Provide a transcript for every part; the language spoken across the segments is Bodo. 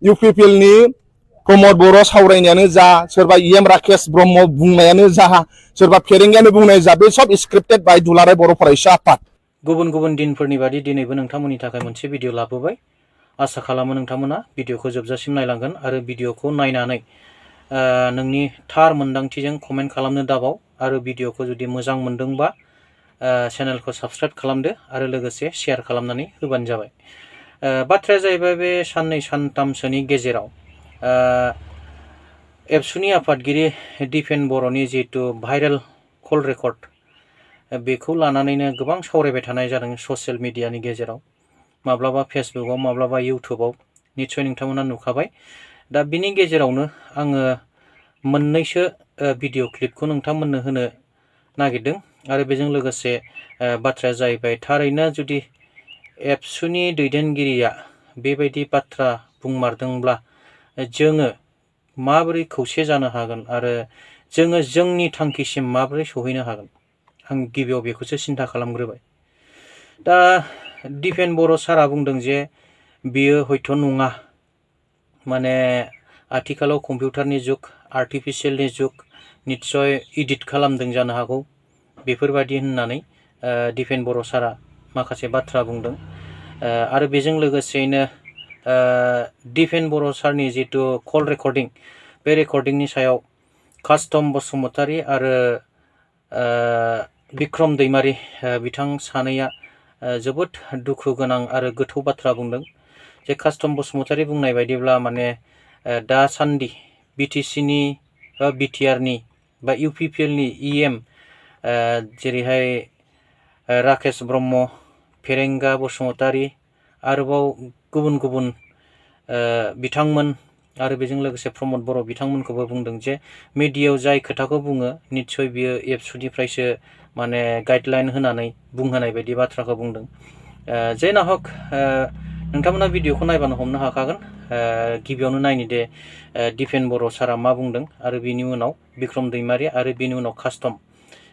UPPL नि प्रमद बर' सावरायनायानो जा सोरबा EM राकेश ब्रह्म बुंनायानो जा सोरबा फेरेंगायानो बुंनाय जा बे सब स्क्रिप्टेड बाय दुलाराय बर' फरायसा आफाद। गुबुन गुबुन दिनफोरनि बादि दिनैबो नोंथांमोननि थाखाय मोनसे भिडिअ लाबोबाय। आसा खालामो नोंथांमोना भिडिअखौ जोबजासिम नायलांगोन आरो भिडिअखौ नायनानै नोंनि थार मोन्दांथिजों कमेन्ट खालामनो दाबाव आरो भिडिअखौ जुदि मोजां मोनदोंबा चेनेलखौ साबस्क्राइब खालामदो आरो लोगोसे शेयार खालामनानै होबानो जाबाय। बाथ्राया जाहैबाय बे साननै सानथामसोनि गेजेराव एबसुनि आफादगिरि दिपेन बर'नि जिहेतु भाइरेल कल रेकर्ड बेखौ लानानैनो गोबां सावरायबाय थानाय जादों ससियेल मिडियानि गेजेराव, माब्लाबा फेसबुकआव माब्लाबा इउटुबाव निस्सय नोंथांमोना नुखाबाय। दा बिनि गेजेरावनो आङो मोननैसो भिडिअ क्लिपखौ नोंथांमोननो होनो नागिरदों आरो बेजों लोगोसे बाथ्राया जाहैबाय थारैनो जुदि एबसुनि दैदेनगिरिया बेबायदि बाथ्रा बुंमारदोंब्ला जोङो माबोरै खौसे जानो हागोन आरो जोङो जोंनि थांखिसिम माबोरै सहैनो हागोन, आं गिबियाव बेखौसो सिन्था खालामग्रोबाय। दा दिपेन बर' सारा बुंदों जे बियो हयथ' नङा, माने आथिखालाव कम्पिउटारनि जुग, आर्टिफिशियेलनि जुग, निस्सय इडिट खालामदों जानो हागौ बेफोरबायदि होननानै दिपेन बर' सारा माखासे बाथ्रा बुंदों। आरो बेजों लोगोसेयैनो दिपेन बर' सारनि जितु कल रेकर्डिं बे रेकर्डिंनि सायाव कास्टम बसुमतारी आरो बिक्रम दैमारी बिथां सानैया जोबोद दुखु गोनां आरो गोथौ बाथ्रा बुंदों। जे कास्टम बसुमतारी बुंनाय बायदिब्ला माने दासान्दि BTC-नि बा BTR-नि बा UPPL-नि EM जेरैहाय राकेश ब्रह्म, पेरेंगा बसुमतारी आरोबाव गुबुन गुबुन बिथांमोन आरो बेजों लोगोसे प्रमद बर' बिथांमोनखौबो बुंदों जे मिडियायाव जाय खोथाखौ बुङो निस्सय बियो एबसुनिफ्रायसो माने गाइडलाइन होनानै बुंहोनाय बायदि बाथ्राखौ बुंदों। जेना हक नोंथांमोना भिडिअखौ नायबानो हमनो हाखागोन। गिबियावनो नायनि दे दिपेन बर' सारा मा बुंदों आरो बिनि उनाव बिक्रम दैमारी आरो बिनि उनाव कास्टम,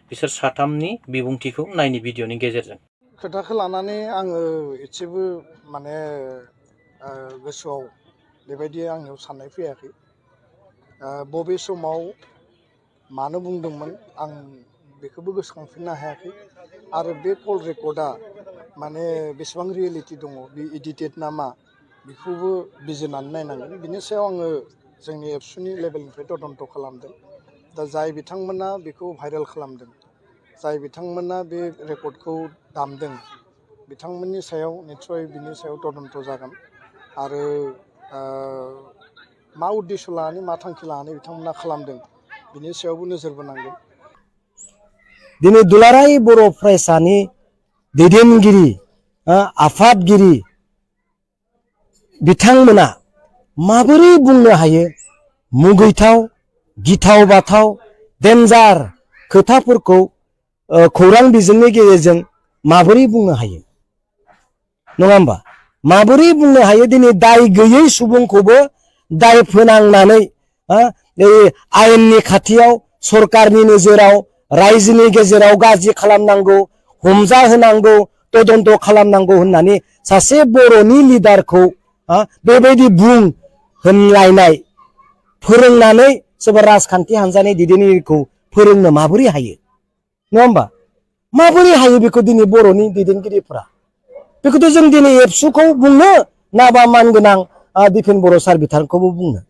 बिसोर साथामनि बिबुंथिखौ नायनि भिडिअनि गेजेरजों। खोथाखौ लानानै आङो एसेबो माने गोसोआव बेबायदि आंनियाव साननाय फैयाखै। बबे समाव मानो बुंदोंमोन आं बेखौबो गोसोखांफिननो हायाखै आरो बे कल रेकर्डआ माने बेसेबां रियेलिटि दङ, बे एडिटेड ना मा बेखौबो बिजिरनानै नायनांगोन। बिनि सायाव आङो जोंनि एबसुनि लेभेलनिफ्राय तदन्त खालामदों। दा जाय बिथांमोना बेखौ भाइरेल खालामदों, जाय बिथांमोना बे रेकर्डखौ दामदों, बिथांमोननि सायाव निस्सय बिनि सायाव तदन्त जागोन आरो मा उद्देश्य लानानै मा थांखि लानानै बिथांमोना खालामदों बिनि सायावबो नोजोर बोनांगोन। दिनै दुलाराय बर' फरायसानि दैदेनगिरि आफादगिरि बिथांमोना माबोरै बुंनो हायो मुगैथाव, गिथाव बाथाव, डेन्जार खोथाफोरखौ खौरां बिजोंनि गेजेरजों माबोरै बुंनो हायो, नङा होमबा? माबोरै बुंनो हायो? दिनै दाय गैयै सुबुंखौबो दाय फोनांनानै आयेननि खाथियाव, सरकारनि नोजोराव, रायजोनि गेजेराव गाज्रि खालामनांगौ, हमजा होनांगौ, तदन्त खालामनांगौ होननानै सासे बर'नि लिडारखौ बेबायदि बुं होनलायनाय फोरोंनानै सोरबा राजखान्थि हान्जानि दैदेनगिरिखौ फोरोंनो माबोरै हायो, नङा होमबा? माबोरै हायो बेखौ दिनै बर'नि दैदेनगिरिफोरा? बेखौथ' जों दिनै एबसुखौ बुंनो ना बा मानगोनां दिपेन बर' सार बिथांखौबो बुंनो?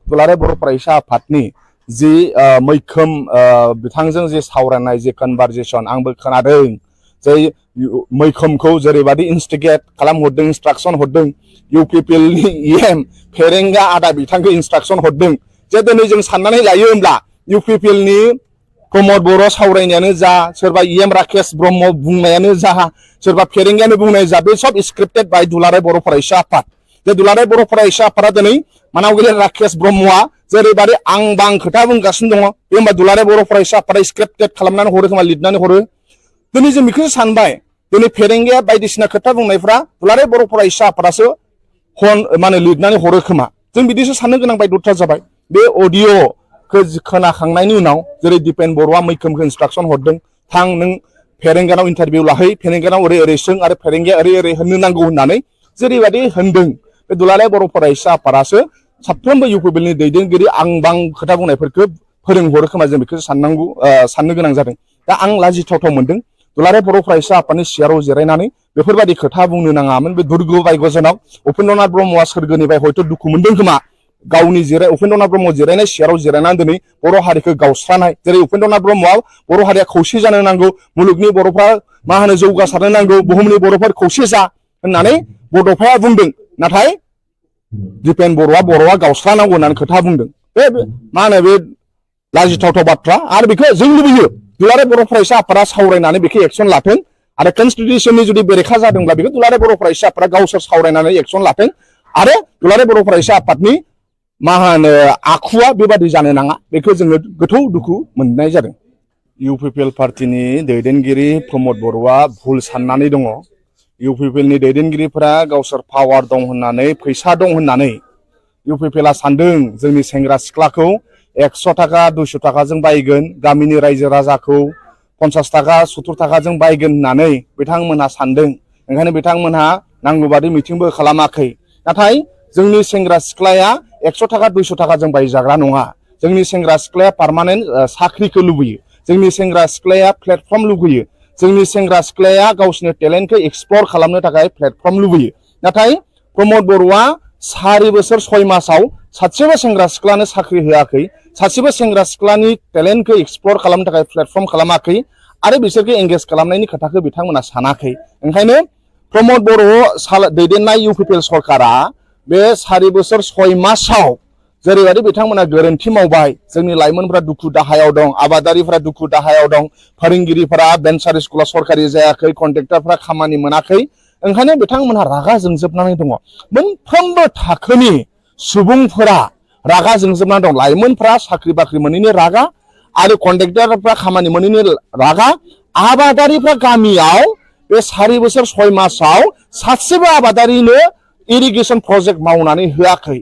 दुलाराय बर' फरायसा आफादनि जि मैखोम बिथांजों जे सावरायनाय जे कनभारजेसन आंबो खोनादों, जे मैखोमखौ जेरैबायदि इन्स्टिगेट खालामहरदों, इन्सट्राक्सन हरदों, UPPL-नि EM फेरेंगा आदा बिथांखौ इन्सट्राक्सन हरदों जे दिनै जों साननानै लायो होमब्ला UPPL-नि प्रमद बर' सावरायनायानो जा सोरबा EM राकेश ब्रह्म बुंनायानो जा सोरबा फेरेंगायानो बुंनाय जा बे सब स्क्रिप्टेड बाय दुलाराय बर' फरायसा आफाद। जे दुलाराय बर' फरायसा आफादा दिनै मानावगिरि राकेश ब्रह्मआ जेरैबायदि आं बां खोथा बुंगासिनो दङ, बे होमबा दुलाराय बर' फरायसा आफादा स्क्रिप्टेड खालामनानै हरो खोमा, लिरनानै हरो। दिनै जों बेखौसो सानबाय, दिनै फेरेंगाया बायदिसिना खोथा बुंनायफ्रा दुलाराय बर' फरायसा आफादासो माने लिरनानै हरो खोमा, जों बिदिसो साननो गोनां बायद'था जाबाय। बे अडिअ'खौ खोनाखांनायनि उनाव जेरै दिपेन बर'आ मैखोमखौ इन्सट्राक्सन हरदों, थां नों फेरेंगानाव इन्टारभिउ लाहै, फेरेंगानाव ओरै ओरै सों आरो फेरेंगाया ओरै ओरै होननो नांगौ होननानै जेरैबायदि होनदों, बे दुलाराय बर' फरायसा आफादासो साफ्रोमबो UPPL नि दैदेनगिरि आं बां खोथा बुंनायफोरखौ फोरोंहरो खोमा जों बेखौ साननो गोनां जादों। दा आं लाजिथावथाव मोनदों दुलाराय बर' फरायसा आफादनि सियाराव जिरायनानै बेफोरबायदि खोथा बुंनो नाङामोन। बे दुर्ग बायगजनाव उपेन्द्रनाथ ब्रह्मआ सोरगोनिफ्राय हयथ' दुखु मोनदों खोमा गावनि उपेन्द्रनाथ ब्रह्म जिरायनाय सियाराव जिरायनानै दिनै बर' हारिखौ गावस्रानाय जेरै उपेन्द्रनाथ ब्रह्मआ बर' हारिया खौसे जानो नांगौ मुलुगनि बर'फ्रा मा होनो जौगासारनो नांगौ बुहुमनि बर'फोर खौसे जा होननानै बड'फाया बुंदों नाथाय दिपेन बर'आ गावस्रानांगौ होननानै खोथा बुंदों। बे मा होनो बे लाजिथावथाव बाथ्रा आरो बेखौ जों लुबैयो दुलाराय बर' फरायसा आफादा सावरायनानै बेखौ एक्सन लाथों आरो कनस्टिटिउसननि जुदि बेरेखा जादोंब्ला बेखौ दुलाराय बर' फरायसा आफादा गावसोर सावरायनानै एक्सन लाथों आरो दुलाराय बर' फरायसा आफादनि मा होनो आखुआ बेबादि जानो नाङा बेखौ जोङो गोथौ दुखु मोननाय जादों। UPPL पार्टिनि दैदेनगिरि प्रमद बर'आ भुल साननानै दङ। UPPL नि दैदेनगिरिफोरा गावसोर पावार दं होननानै फैसा दं होननानै UPPL आ सानदों जोंनि सेंग्रा सिख्लाखौ 100 थाखा 200 थाखाजों बायगोन गामिनि रायजो राजाखौ 50 थाखा 70 थाखाजों बायगोन होननानै बिथांमोनहा सानदों। ओंखायनो बिथांमोनहा नांगौ बादि मिटिंबो खालामाखै। नाथाय जोंनि सेंग्रा सिख्लाया 100 थाखा 200 थाखाजों बायजाग्रा नङा। जोंनि सेंग्रा सिख्लाया पार्मानेन्ट साख्रिखौ लुबैयो। जोंनि सेंग्रा सिख्लाया प्लेटफर्म लुबैयो। जोंनि सेंग्रा सिख्लाया गावसिनि टेलेन्टखौ एक्सप्लर खालामनो थाखाय प्लेटफर्म लुबैयो। नाथाय प्रमद बर'आ 4 बोसोर 6 मासाव सासेबो सेंग्रा सिख्लानो साख्रि होआखै। सासेबो सेंग्रा सिख्लानि टेलेन्टखौ एक्सप्लर खालामनो थाखाय प्लेटफर्म खालामाखै आरो बिसोरखौ एंगेज खालामनायनि खोथाखौ बिथांमोना सानाखै। ओंखायनो प्रमद बर' दैदेननाय UPPL सरकारा बे 4 बोसोर 6 मासाव जेरैबायदि बिथांमोना गोरोन्थि मावबाय जोंनि लाइमोनफ्रा दुखु दाहायाव दं आबादारिफ्रा दुखु दाहायाव दं फोरोंगिरिफोरा भेन्सार स्कुला सरकारि जायाखै कन्ट्रेक्टरफ्रा खामानि मोनाखै। ओंखायनो बिथांमोनहा रागा जोंजोबनानै दङ। मोनफ्रोमबो थाखोनि सुबुंफोरा रागा जोंजोबनानै दं। लाइमोनफ्रा साख्रि बाख्रि मोनैनि रागा आरो कन्ट्रेक्टरफ्रा खामानि मोनैनि रागा आबादारिफ्रा गामियाव बे 4 बोसोर 6 मासाव सासेबो आबादारिनो इरिगेसन प्रजेक्ट मावनानै होआखै।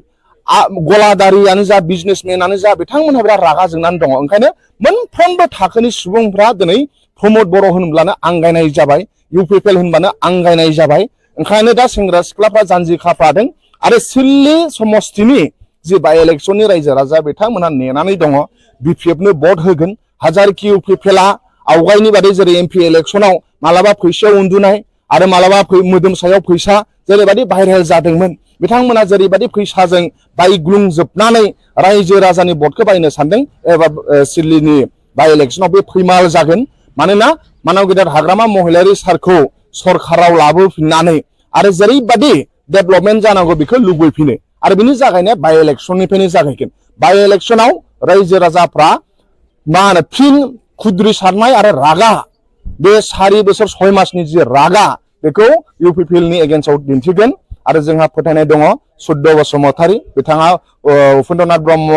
गलादारियानो जा बिजनेसमेनानो जा बिथांमोनहा बिराद रागा जोंनानै दङ। ओंखायनो मोनफ्रोमबो थाखोनि सुबुंफ्रा दिनै प्रमद बर' होनब्लानो आंगायनाय जाबाय UPPL होनबानो आंगायनाय जाबाय। ओंखायनो दा सेंग्रा सिख्लाफ्रा जानजि खाफ्रादों आरो सिल्ली समस्तिनि जि बाइ इलेक्सननि रायजो राजा बिथांमोनहा नेनानै दङ BPF नो भट होगोन। हाजारखि UPPL आ आवगायनि बादि जेरै MP इलेक्सनाव मालाबा फैसायाव उन्दुनाय आरो मालाबा मोदोम सायाव फैसा जेरैबायदि भाइरेल जादोंमोन बिथांमोना जेरैबायदि फैसाजों बायग्लुंजोबनानै रायजो राजानि भटखौ बायनो सानदों एबा सिल्लीनि बाइ इलेक्सनाव बे फैमाल जागोन। मानोना मानव गेदेर हाग्रामा महिलारि सारखौ सरकाराव लाबोफिननानै आरो जेरैबायदि डेभेलपमेन्ट जानांगौ बेखौ लुबैफिनो आरो बिनि जागायनाया बाइ इलेक्सननिफ्रायनो जागायगोन। बाइ इलेक्सनाव रायजो राजाफ्रा मा होनो फिन खुद्रि सारनाय आरो रागा बे 4 बोसोर 6 मासनि जि रागा बेखौ UPPL नि एगेन्स्टआव दिन्थिगोन। आरो जोंहा फोथायनाय दङ सुद्द बसुमतारी बिथाङा उपेन्द्रनाथ ब्रह्म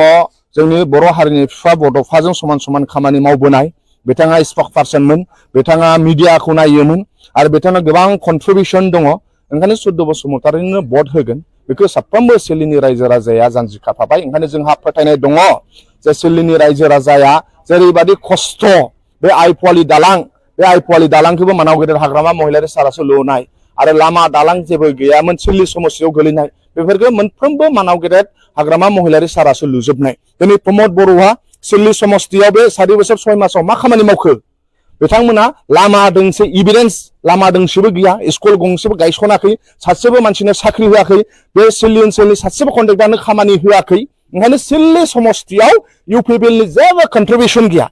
जोंनि बर' हारिनि बिफा बड'फाजों समान समान खामानि मावबोनाय बिथाङा स्पक पार्सनमोन बिथाङा मिडियाखौ नायोमोन आरो बिथाङा गोबां कन्ट्रिबिउसन दङ। ओंखायनो सुद्द बसुमतारीनो भट होगोन बेखौ साफ्रोमबो सिल्लीनि रायजो राजाया जानजि खाफ्राबाय। ओंखायनो जोंहा फोथायनाय दङ जे सिल्लीनि रायजो राजाया जेरैबायदि खस्थ' बे आइफवालि दालां बे आइफवालि दालांखौबो मानाव गेदेर हाग्रामा महिलारि सारासो लुनाय आरो लामा दालां जेबो गैयामोन सिल्ली समस्तियाव गोलैनाय बेफोरखौ मोनफ्रोमबो मानाव गेदेर हाग्रामा महिलारि सारासो लुजोबनाय। दिनै प्रमद बर'आ सिल्ली समस्तियाव बे 4 बोसोर 6 मासाव मा खामानि मावखो बिथांमोना लामा दोंसे इभिडेन्स लामा दोंसेबो गैया स्कुल गंसेबो गायसनाखै सासेबो मानसिनो साख्रि होआखै बे सिल्ली ओनसोलनि सासेबो कन्ट्रेक्टरनो खामानि होआखै। ओंखायनो सिल्ली समस्तियाव UPPL नि जेबो कन्ट्रिबिउसन गैया।